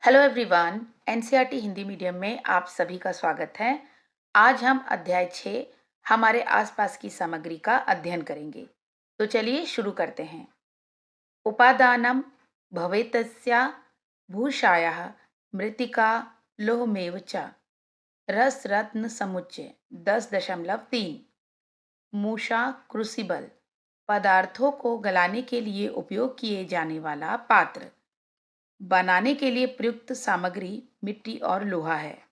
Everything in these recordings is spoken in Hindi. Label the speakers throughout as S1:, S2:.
S1: Hello everyone. NCERT Hindi medium में आप सभी का स्वागत है। आज हम अध्याय 6 हमारे आसपास की सामग्री का अध्ययन करेंगे। तो चलिए शुरू करते हैं। उपादानम भवेतस्या भूषायाः मृत्तिका लोहमेव च रस रत्न समुच्चय 10.3 मूषा क्रूसिबल पदार्थों को गलाने के लिए उपयोग किए जाने वाला पात्र। बनाने के लिए प्रयुक्त सामग्री मिट्टी और लोहा है।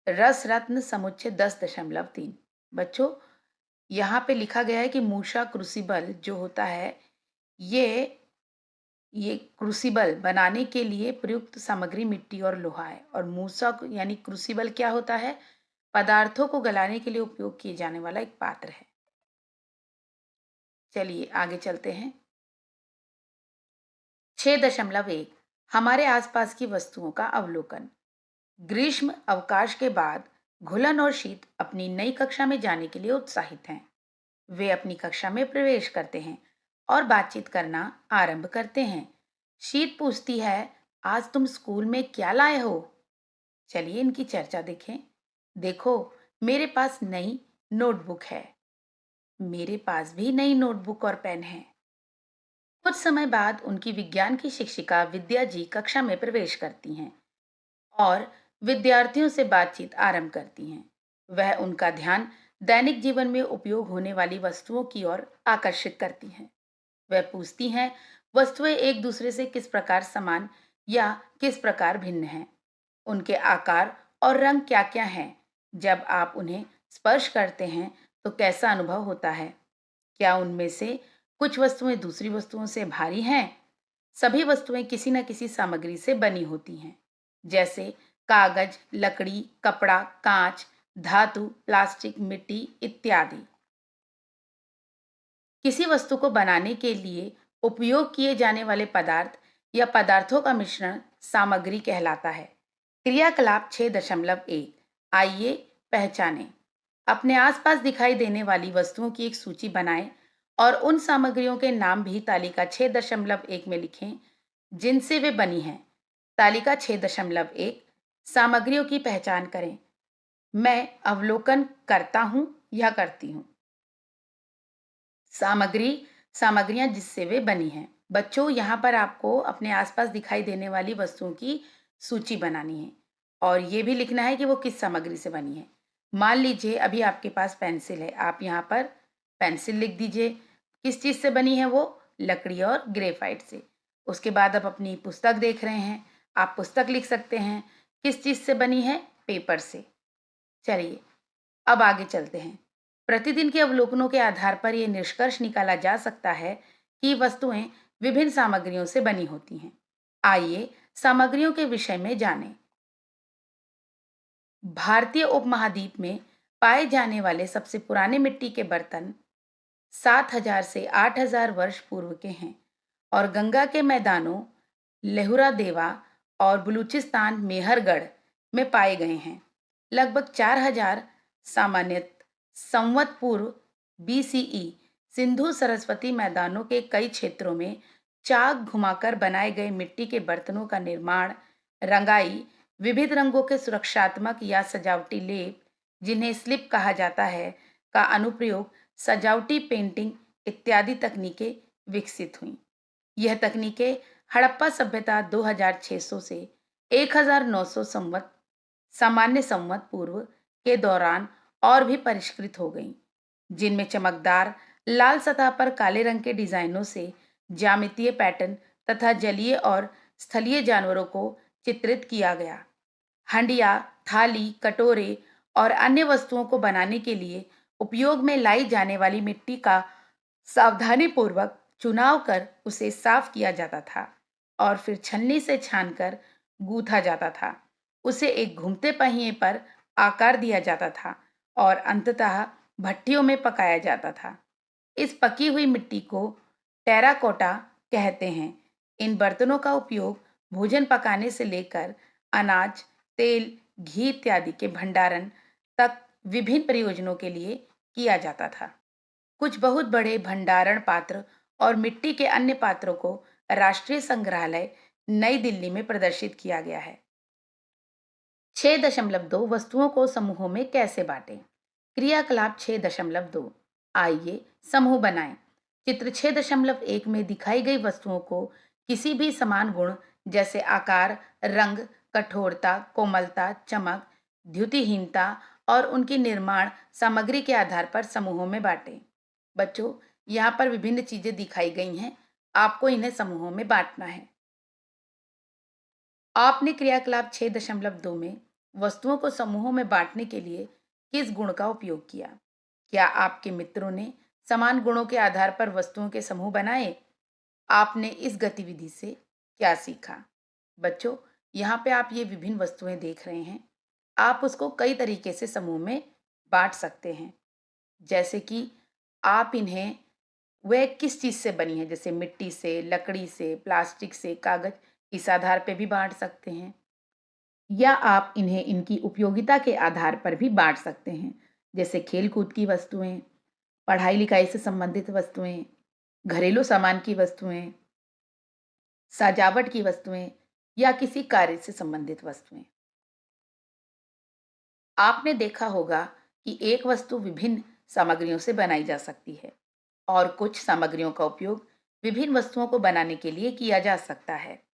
S1: रस रत्न समुच्चय 10.3। बच्चों, यहाँ पे लिखा गया है कि मूषा क्रूसिबल जो होता है ये ये क्रूसिबल बनाने के लिए प्रयुक्त सामग्री मिट्टी और लोहा है। और मूसा यानी क्रूसिबल क्या होता है? पदार्थों को गलाने के लिए उपयोग किए जाने वाला एक पात्र है। चलिए आगे चलते हैं। 6.1 हमारे आसपास की वस्तुओं का अवलोकन। ग्रीष्म अवकाश के बाद घुलन और शीत अपनी नई कक्षा में जाने के लिए उत्साहित हैं। वे अपनी कक्षा में प्रवेश करते हैं और बातचीत करना आरंभ करते हैं। शीत पूछती है, आज तुम स्कूल में क्या लाए हो? चलिए इनकी चर्चा देखें। देखो, मेरे पास नई नोटबुक है। मेरे पास भी नई नोटबुक और पेन है। कुछ समय बाद उनकी विज्ञान की शिक्षिका विद्या जी कक्षा में प्रवेश करती हैं और विद्यार्थियों से बातचीत आरंभ करती हैं। वह उनका ध्यान दैनिक जीवन में उपयोग होने वाली वस्तुओं की ओर आकर्षित करती हैं। वह पूछती हैं, वस्तुएं एक दूसरे से किस प्रकार समान या किस प्रकार भिन्न हैं? उनके आकार और रंग क्या-क्या हैं? जब आप उन्हें स्पर्श करते हैं तो कैसा अनुभव होता है? क्या उनमें से कुछ वस्तुएं दूसरी वस्तुओं से भारी हैं? सभी वस्तुएं किसी न किसी सामग्री से बनी होती हैं, जैसे कागज, लकड़ी, कपड़ा, कांच, धातु, प्लास्टिक, मिट्टी इत्यादि। किसी वस्तु को बनाने के लिए उपयोग किए जाने वाले पदार्थ या पदार्थों का मिश्रण सामग्री कहलाता है। क्रियाकलाप 6.1 आइए पहचानें। अपने आसपास दिखाई देने वाली वस्तुओं की एक सूची बनाएं और उन सामग्रियों के नाम भी तालिका 6.1 में लिखें जिनसे वे बनी हैं। तालिका 6.1 सामग्रियों की पहचान करें। मैं अवलोकन करता हूं या करती हूं। सामग्री सामग्रियां जिससे वे बनी हैं। बच्चों, यहाँ पर आपको अपने आसपास दिखाई देने वाली वस्तुओं की सूची बनानी है और ये भी लिखना है कि वो किस सामग्री से बनी है। मान लीजिए अभी आपके पास पेंसिल है, आप यहाँ पर पेंसिल लिख दीजिए। किस चीज़ से बनी है वो? लकड़ी और ग्रेफाइट से। उसके बाद आप अपनी पुस्तक देख रहे हैं, आप पुस्तक लिख सकते हैं। किस चीज़ से बनी है? पेपर से। चलिए अब आगे चलते हैं। प्रतिदिन के अवलोकनों के आधार पर यह निष्कर्ष निकाला जा सकता है कि वस्तुएं विभिन्न सामग्रियों से बनी होती हैं। आइए सामग्रियों के विषय में जानें। भारतीय उपमहाद्वीप में पाए जाने वाले सबसे पुराने मिट्टी के बर्तन 7,000 से 8,000 वर्ष पूर्व के हैं और गंगा के मैदानों लेहुरा देवा और बलूचिस्तान मेहरगढ़ में पाए गए हैं। लगभग 4,000 सामान्य संवत पूर्व बीसीई सिंधु सरस्वती मैदानों के कई क्षेत्रों में चाक घुमाकर बनाए गए मिट्टी के बर्तनों का निर्माण, रंगाई, विविध रंगों के सुरक्षात्मक या सजावटी लेप जिन्हें स्लिप कहा जाता है का अनुप्रयोग, सजावटी पेंटिंग इत्यादि तकनीकें विकसित हुईं। यह तकनीकें हड़प्पा सभ्यता 2600 से 1900 संवत सामान्य संवत पूर्व के दौरान और भी परिष्कृत हो गईं, जिनमें चमकदार लाल सतह पर काले रंग के डिजाइनों से ज्यामितीय पैटर्न तथा जलीय और स्थलीय जानवरों को चित्रित किया गया। हंडिया, थाली, कटोरे और अन्य वस्तुओं को बनाने के लिए उपयोग में लाई जाने वाली मिट्टी का सावधानीपूर्वक चुनाव कर उसे साफ किया जाता था और फिर छलनी से छानकर गूथा जाता था। उसे एक घूमते पहिए पर आकार दिया जाता था और अंततः भट्टियों में पकाया जाता था। इस पकी हुई मिट्टी को टेराकोटा कहते हैं। इन बर्तनों का उपयोग भोजन पकाने से लेकर अनाज, तेल, घी इत्यादि के भंडारण तक विभिन्न प्रयोजनों के लिए किया जाता था। कुछ बहुत बड़े भंडारण पात्र और मिट्टी के अन्य पात्रों को राष्ट्रीय संग्रहालय नई दिल्ली में प्रदर्शित किया गया है। 6.2 वस्तुओं को समूहों में कैसे बांटें? क्रियाकलाप 6.2 आइए समूह बनाएं। चित्र 6.1 में दिखाई गई वस्तुओं को किसी भी समान गुण जैसे आकार, रंग, कठोरता, कोमलता, चमक, द्युतिहीनता और उनकी निर्माण सामग्री के आधार पर समूहों में बांटें। बच्चों, यहाँ पर विभिन्न चीजें दिखाई गई हैं। आपको इन्हें समूहों में बांटना है। आपने क्रियाकलाप 6.2 में वस्तुओं को समूहों में बांटने के लिए किस गुण का उपयोग किया? क्या आपके मित्रों ने समान गुणों के आधार पर वस्तुओं के समूह बनाए? आपने इस गतिविधि से क्या सीखा? बच्चों, यहाँ पे आप ये विभिन्न वस्तुएं देख रहे हैं। आप उसको कई तरीके से समूह में बांट सकते हैं। जैसे कि आप इन्हें वह किस चीज से बनी है, जैसे मिट्टी से, लकड़ी से, प्लास्टिक से, कागज, इस आधार पे भी बांट सकते हैं। या आप इन्हें इनकी उपयोगिता के आधार पर भी बांट सकते हैं, जैसे खेल-कूद की वस्तुएं, पढ़ाई-लिखाई से संबंधित वस्तुएं, घरेलू सामान की वस्तुएं, सजावट की वस्तुएं या किसी कार्य से संबंधित वस्तुएं। आपने देखा होगा कि एक वस्तु विभिन्न सामग्रियों से बनाई जा सकती है और कुछ सामग्रियों का उपयोग विभिन्न वस्तुओं को बनाने के लिए किया जा सकता है।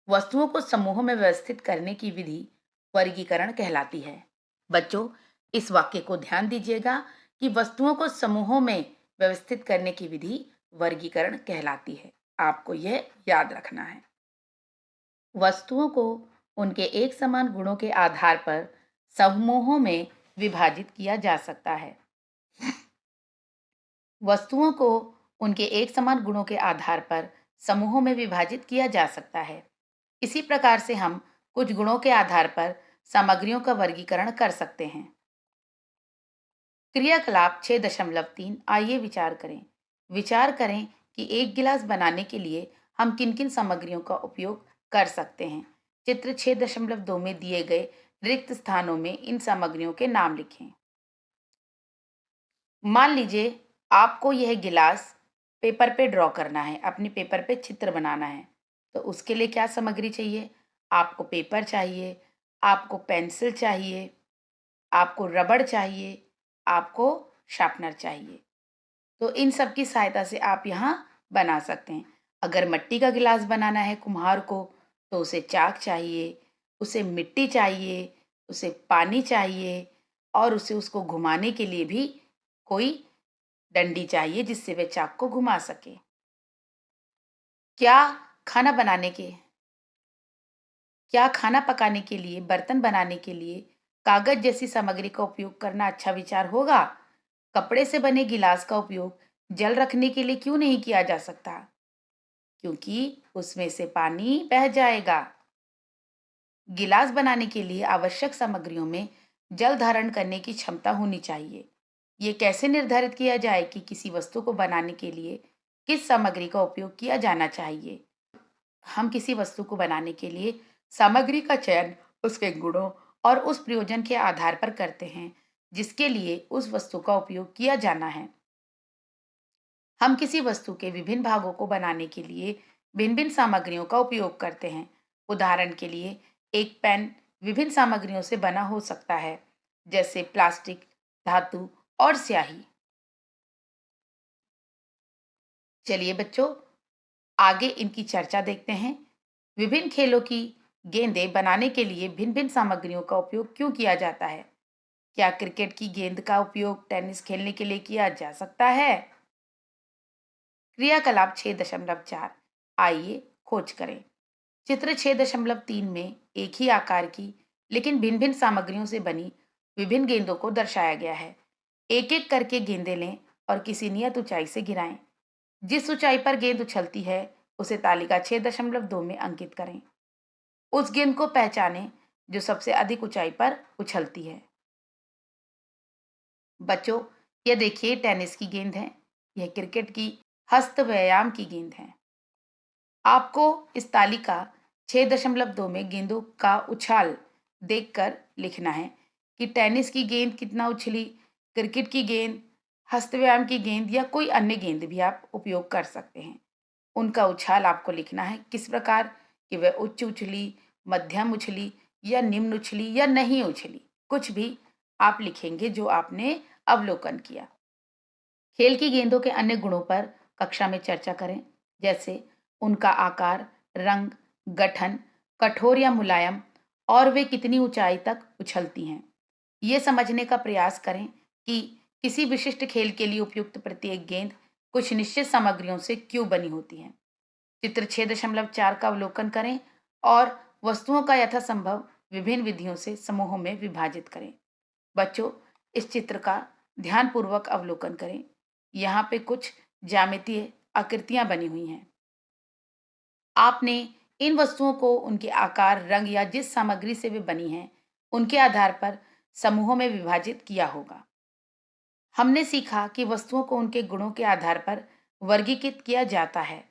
S1: वस्तुओं को समूहों में व्यवस्थित करने की विधि वर्गीकरण कहलाती है। बच्चों, इस वाक्य को ध्यान दीजिएगा कि वस्तुओं को समूहों में व्यवस्थित करने की विधि वर्गीकरण कहलाती है। आपको यह याद रखना है। वस्तुओं को उनके एक समान गुणों के आधार पर समूहों में विभाजित किया जा सकता है। वस्तुओं को उनके एक समान गुणों के आधार पर समूहों में विभाजित किया जा सकता है। इसी प्रकार से हम कुछ गुणों के आधार पर सामग्रियों का वर्गीकरण कर सकते हैं। क्रियाकलाप 6.3 आइए विचार करें। विचार करें कि एक गिलास बनाने के लिए हम किन किन सामग्रियों का उपयोग कर सकते हैं। चित्र 6.2 में दिए गए रिक्त स्थानों में इन सामग्रियों के नाम लिखें। मान लीजिए आपको यह गिलास पेपर पे ड्रॉ करना है, अपने पेपर पे चित्र बनाना है। तो उसके लिए क्या सामग्री चाहिए? आपको पेपर चाहिए, आपको पेंसिल चाहिए, आपको रबड़ चाहिए, आपको शार्पनर चाहिए। तो इन सब की सहायता से आप यहाँ बना सकते हैं। अगर मिट्टी का गिलास बनाना है कुम्हार को, तो उसे चाक चाहिए, उसे मिट्टी चाहिए, उसे पानी चाहिए और उसे उसको घुमाने के लिए भी कोई डंडी चाहिए जिससे वह चाक को घुमा सके। क्या खाना बनाने के क्या खाना पकाने के लिए, बर्तन बनाने के लिए कागज जैसी सामग्री का उपयोग करना अच्छा विचार होगा? कपड़े से बने गिलास का उपयोग जल रखने के लिए क्यों नहीं किया जा सकता? क्योंकि उसमें से पानी बह जाएगा। गिलास बनाने के लिए आवश्यक सामग्रियों में जल धारण करने की क्षमता होनी चाहिए। ये कैसे निर्धारित किया जाए कि किसी वस्तु को बनाने के लिए किस सामग्री का उपयोग किया जाना चाहिए? हम किसी वस्तु को बनाने के लिए सामग्री का चयन उसके गुणों और उस प्रयोजन के आधार पर करते हैं जिसके लिए उस वस्तु का उपयोग किया जाना है। हम किसी वस्तु के विभिन्न भागों को बनाने के लिए भिन्न भिन्न सामग्रियों का उपयोग करते हैं। उदाहरण के लिए एक पेन विभिन्न सामग्रियों से बना हो सकता है, जैसे प्लास्टिक, धातु और स्याही। चलिए बच्चों, आगे इनकी चर्चा देखते हैं। विभिन्न खेलों की गेंदें बनाने के लिए भिन्न भिन्न सामग्रियों का उपयोग क्यों किया जाता है? क्या क्रिकेट की गेंद का उपयोग टेनिस खेलने के लिए किया जा सकता है? क्रियाकलाप 6.4 आइए खोज करें। चित्र 6.3 में एक ही आकार की लेकिन भिन्न भिन्न सामग्रियों से बनी विभिन्न गेंदों को दर्शाया गया है। एक एक करके गेंदें लें और किसी नियत ऊंचाई से गिराएं। जिस ऊंचाई पर गेंद उछलती है उसे तालिका 6.2 में अंकित करें। उस गेंद को पहचानें जो सबसे अधिक ऊंचाई पर उछलती है। बच्चों, ये देखिए टेनिस की गेंद है, यह क्रिकेट की हस्त व्यायाम की गेंद है। आपको इस तालिका 6.2 में गेंदों का उछाल देखकर लिखना है कि टेनिस की गेंद कितना उछली, क्रिकेट की गेंद, हस्त व्यायाम की गेंद या कोई अन्य गेंद भी आप उपयोग कर सकते हैं। उनका उछाल आपको लिखना है किस प्रकार कि वह उच्च उछली, मध्यम उछली या निम्न उछली या नहीं उछली। कुछ भी आप लिखेंगे जो आपने अवलोकन किया। खेल की गेंदों के अन्य गुणों पर कक्षा में चर्चा करें, जैसे उनका आकार, रंग, गठन, कठोर या मुलायम, और वे कितनी ऊंचाई तक उछलती हैं। ये समझने का प्रयास करें कि किसी विशिष्ट खेल के लिए उपयुक्त प्रत्येक गेंद कुछ निश्चित सामग्रियों से क्यों बनी होती है। चित्र 6.4 का अवलोकन करें और वस्तुओं का यथासंभव विभिन्न विधियों से समूहों में विभाजित करें। बच्चों, इस चित्र का ध्यानपूर्वक अवलोकन करें। यहाँ पे कुछ ज्यामितीय आकृतियां बनी हुई हैं। आपने इन वस्तुओं को उनके आकार, रंग या जिस सामग्री से वे बनी हैं, उनके आधार पर समूहों में विभाजित किया होगा। हमने सीखा कि वस्तुओं को उनके गुणों के आधार पर वर्गीकृत किया जाता है।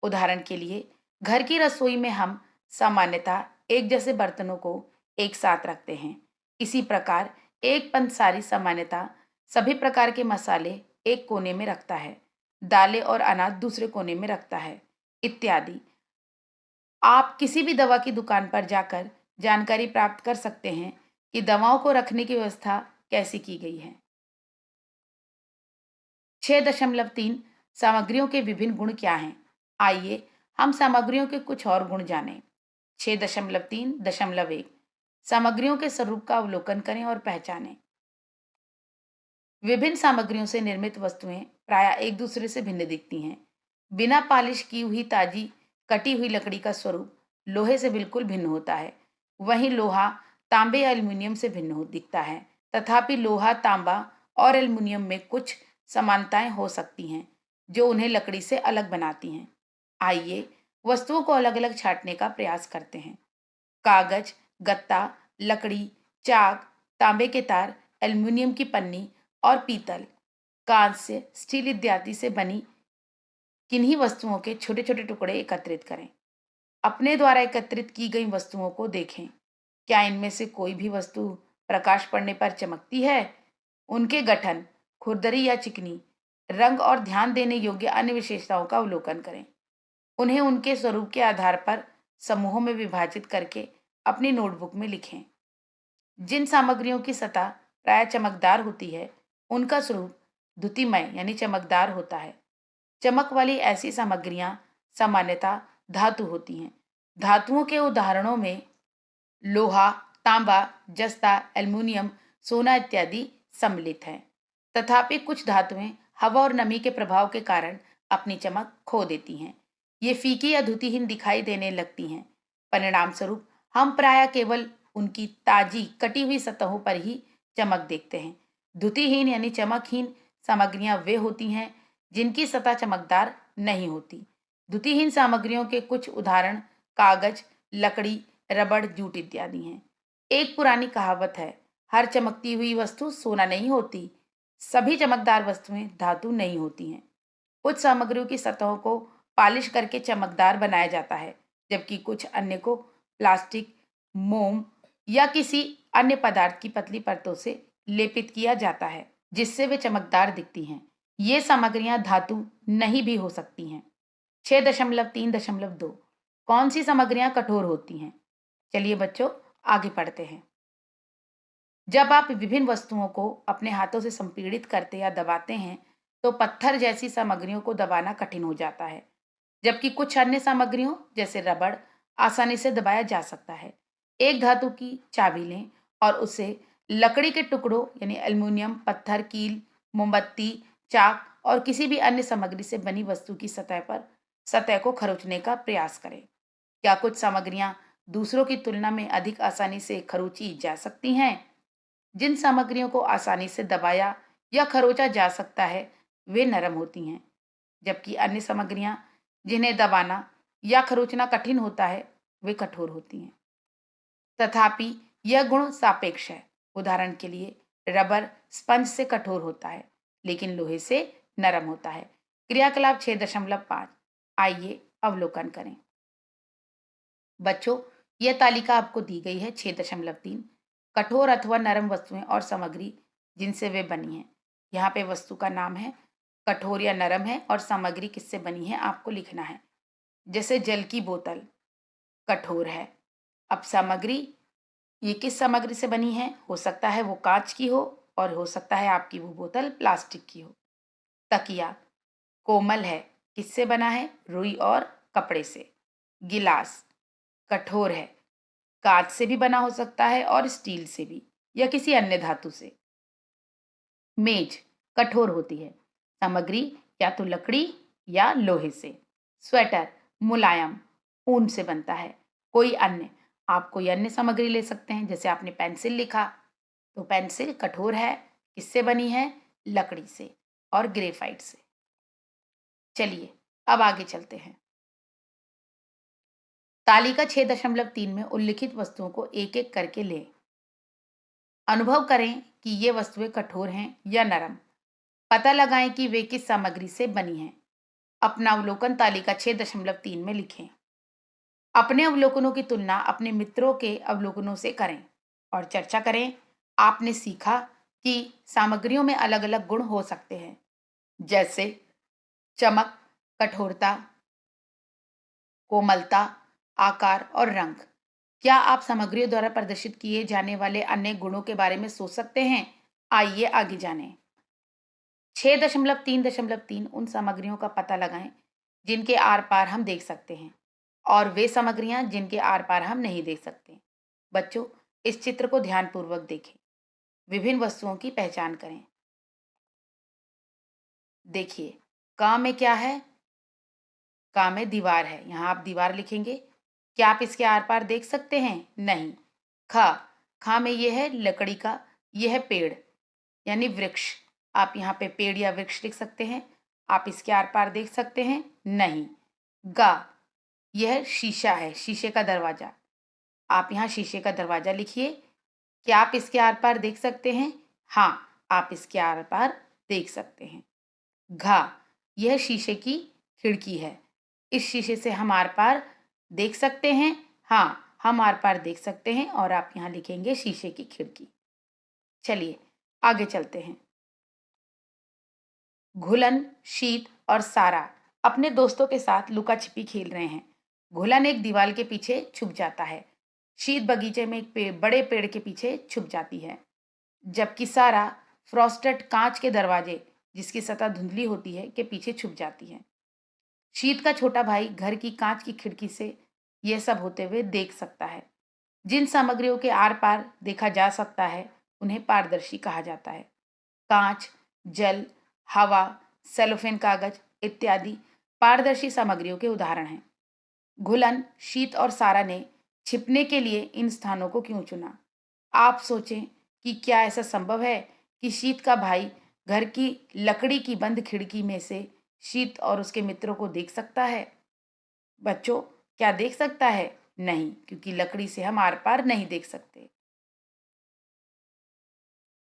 S1: उदाहरण के लिए, घर की रसोई में हम सामान्यतः एक जैसे बर्तनों को एक साथ रखते हैं। इसी प्रकार एक पंसारी सामान्यतः सभी प्रकार के मसाले एक कोने में रखता है, दालें और अनाज दूसरे कोने में रखता है, इत्यादि। आप किसी भी दवा की दुकान पर जाकर जानकारी प्राप्त कर सकते हैं कि दवाओं को रखने की व्यवस्था कैसी की गई है। 6.3 सामग्रियों के विभिन्न गुण क्या हैं? आइए हम सामग्रियों के कुछ और गुण जानें। 6.3.1 सामग्रियों के स्वरूप का अवलोकन करें और पहचानें। विभिन्न सामग्रियों से निर्मित वस्तुएं प्राय एक दूसरे से भिन्न दिखती हैं। बिना पॉलिश की हुई ताजी कटी हुई लकड़ी का स्वरूप लोहे से बिल्कुल भिन्न होता है। वहीं लोहा तांबे या एल्युमिनियम से भिन्न हो दिखता है। तथापि लोहा, तांबा और एल्युमिनियम में कुछ समानताएं हो सकती हैं जो उन्हें लकड़ी से अलग बनाती हैं। आइए वस्तुओं को अलग अलग छांटने का प्रयास करते हैं। कागज, गत्ता, लकड़ी, चाक, तांबे के तार, एल्युमिनियम की पन्नी और पीतल, कांस्य, स्टील इत्यादि से बनी किन्हीं वस्तुओं के छोटे छोटे टुकड़े एकत्रित करें। अपने द्वारा एकत्रित की गई वस्तुओं को देखें। क्या इनमें से कोई भी वस्तु प्रकाश पड़ने पर चमकती है? उनके गठन, खुरदरी या चिकनी, रंग और ध्यान देने योग्य अन्य विशेषताओं का अवलोकन करें। उन्हें उनके स्वरूप के आधार पर समूहों में विभाजित करके अपनी नोटबुक में लिखें। जिन सामग्रियों की सतह प्राय चमकदार होती है, उनका स्वरूप द्युतिमय यानी चमकदार होता है। चमक वाली ऐसी सामग्रियां सामान्यतः धातु होती हैं। धातुओं के उदाहरणों में लोहा, तांबा, जस्ता, एल्युमिनियम, सोना इत्यादि सम्मिलित हैं। तथापि कुछ धातुएं हवा और नमी के प्रभाव के कारण अपनी चमक खो देती हैं। ये फीकी या धुतिहीन दिखाई देने लगती हैं। परिणाम स्वरूप हम प्राय केवल उनकी ताजी कटी हुई सतहों पर ही चमक देखते हैं। धुतिहीन यानी चमकहीन सामग्रियां वे होती हैं जिनकी सतह चमकदार नहीं होती। धुतिहीन सामग्रियों के कुछ उदाहरण कागज, लकड़ी, रबड़, जूट इत्यादि हैं। एक पुरानी कहावत है, हर चमकती हुई वस्तु सोना नहीं होती। सभी चमकदार वस्तुएं धातु नहीं होती हैं। कुछ सामग्रियों की सतहों को पॉलिश करके चमकदार बनाया जाता है, जबकि कुछ अन्य को प्लास्टिक, मोम या किसी अन्य पदार्थ की पतली परतों से लेपित किया जाता है, जिससे वे चमकदार दिखती हैं। ये सामग्रियां धातु नहीं भी हो सकती हैं। 6.3.2 कौन सी सामग्रियां कठोर होती हैं? चलिए बच्चों, आगे पढ़ते हैं। जब आप विभिन्न वस्तुओं को अपने हाथों से संपीड़ित करते या दबाते हैं, तो पत्थर जैसी सामग्रियों को दबाना कठिन हो जाता है, जबकि कुछ अन्य सामग्रियों जैसे रबड़ आसानी से दबाया जा सकता है। एक धातु की चाबी लें और उसे लकड़ी के टुकड़ों यानी एल्युमिनियम, पत्थर, कील, मोमबत्ती, चाक और किसी भी अन्य सामग्री से बनी वस्तु की सतह को खरोंचने का प्रयास करें। क्या कुछ सामग्रियां दूसरों की तुलना में अधिक आसानी से खरोंची जा सकती हैं? जिन सामग्रियों को आसानी से दबाया या खरोंचा जा सकता है, वे नरम होती हैं, जबकि अन्य सामग्रियां जिन्हें दबाना या खरोंचना कठिन होता है, वे कठोर होती हैं। तथापि यह गुण सापेक्ष है। उदाहरण के लिए, रबर स्पंज से कठोर होता है, लेकिन लोहे से नरम होता है। क्रियाकलाप 6.5 आइए अवलोकन करें। बच्चों, यह तालिका आपको दी गई है। 6.3 कठोर अथवा नरम वस्तुएं और सामग्री जिनसे वे बनी हैं। यहाँ पे वस्तु का नाम है, कठोर या नरम है और सामग्री किससे बनी है आपको लिखना है। जैसे जल की बोतल कठोर है। अब सामग्री, ये किस सामग्री से बनी है? हो सकता है वो कांच की हो और हो सकता है आपकी वो बोतल प्लास्टिक की हो। तकिया कोमल है, किससे बना है? रुई और कपड़े से। गिलास कठोर है, कांच से भी बना हो सकता है और स्टील से भी, या किसी अन्य धातु से। मेज कठोर होती है, सामग्री या तो लकड़ी या लोहे से। स्वेटर मुलायम, ऊन से बनता है। कोई अन्य, आप कोई अन्य सामग्री ले सकते हैं, जैसे आपने पेंसिल लिखा तो पेंसिल कठोर है, किससे बनी है? लकड़ी से और ग्रेफाइट से। चलिए अब आगे चलते हैं। तालिका 6.3 में उल्लिखित वस्तुओं को एक एक करके लें। अनुभव करें कि ये वस्तुएं कठोर हैं या नरम। पता लगाएं कि वे किस सामग्री से बनी हैं। अपना अवलोकन तालिका 6.3 में लिखें। अपने अवलोकनों की तुलना अपने मित्रों के अवलोकनों से करें और चर्चा करें। आपने सीखा कि सामग्रियों में अलग अलग गुण हो सकते हैं, जैसे चमक, कठोरता, कोमलता, आकार और रंग। क्या आप सामग्रियों द्वारा प्रदर्शित किए जाने वाले अन्य गुणों के बारे में सोच सकते हैं? आइए आगे जानें। 6.3.3 उन सामग्रियों का पता लगाएं जिनके आर पार हम देख सकते हैं और वे सामग्रियां जिनके आर पार हम नहीं देख सकते। बच्चों, इस चित्र को ध्यानपूर्वक देखें। विभिन्न वस्तुओं की पहचान करें। देखिए, क में क्या है? क में दीवार है, यहाँ आप दीवार लिखेंगे। क्या आप इसके आर पार देख सकते हैं? नहीं। ख ख में ये है लकड़ी का, ये है पेड़ यानी वृक्ष। आप यहाँ पे पेड़ या वृक्ष लिख सकते हैं। आप इसके आर पार देख सकते हैं? नहीं। गा, यह शीशा है, शीशे का दरवाजा। आप यहाँ शीशे का दरवाजा लिखिए। क्या आप इसके आर पार देख सकते हैं? हाँ, आप इसके आर पार देख सकते हैं। घा, यह शीशे की खिड़की है। इस शीशे से हम आर पार देख सकते हैं? हाँ, हम आर पार देख सकते हैं और आप यहाँ लिखेंगे शीशे की खिड़की। चलिए आगे चलते हैं। घुलन, शीत और सारा अपने दोस्तों के साथ लुका छिपी खेल रहे हैं। घुलन एक दीवार के पीछे छुप जाता है। शीत बगीचे में एक बड़े पेड़ के पीछे छुप जाती है, जबकि सारा फ्रॉस्टेड कांच के दरवाजे, जिसकी सतह धुंधली होती है, के पीछे छुप जाती है। शीत का छोटा भाई घर की कांच की खिड़की से यह सब होते हुए देख सकता है। जिन सामग्रियों के आर पार देखा जा सकता है उन्हें पारदर्शी कहा जाता है। कांच, जल, हवा, सेलोफेन कागज इत्यादि पारदर्शी सामग्रियों के उदाहरण हैं। घुलन, शीत और सारा ने छिपने के लिए इन स्थानों को क्यों चुना? आप सोचें कि क्या ऐसा संभव है कि शीत का भाई घर की लकड़ी की बंद खिड़की में से शीत और उसके मित्रों को देख सकता है? बच्चों, क्या देख सकता है? नहीं, क्योंकि लकड़ी से हम आर पार नहीं देख सकते।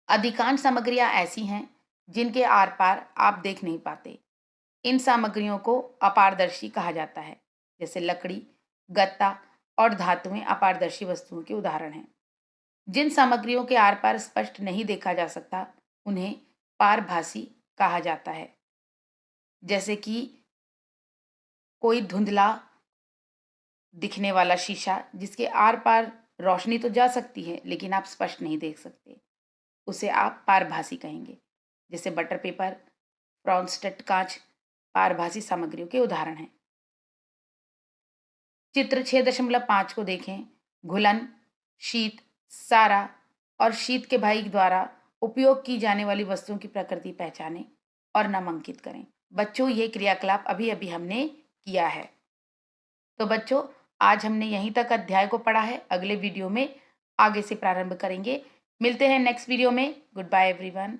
S1: अधिकांश सामग्रियां ऐसी हैं जिनके आर पार आप देख नहीं पाते। इन सामग्रियों को अपारदर्शी कहा जाता है, जैसे लकड़ी, गत्ता और धातुएं अपारदर्शी वस्तुओं के उदाहरण हैं। जिन सामग्रियों के आर पार स्पष्ट नहीं देखा जा सकता उन्हें पारभासी कहा जाता है, जैसे कि कोई धुंधला दिखने वाला शीशा जिसके आर पार रोशनी तो जा सकती है लेकिन आप स्पष्ट नहीं देख सकते, उसे आप पारभासी कहेंगे। जैसे बटर पेपर, फ्रॉस्टेड कांच पारभासी सामग्रियों के उदाहरण हैं। चित्र 6.5 को देखें। घुलन, शीत, सारा और शीत के भाई द्वारा उपयोग की जाने वाली वस्तुओं की प्रकृति पहचानें और नामांकित करें। बच्चों, ये क्रियाकलाप अभी अभी हमने किया है। तो बच्चों, आज हमने यहीं तक अध्याय को पढ़ा है। अगले वीडियो में आगे से प्रारंभ करेंगे। मिलते हैं नेक्स्ट वीडियो में। Good bye everyone.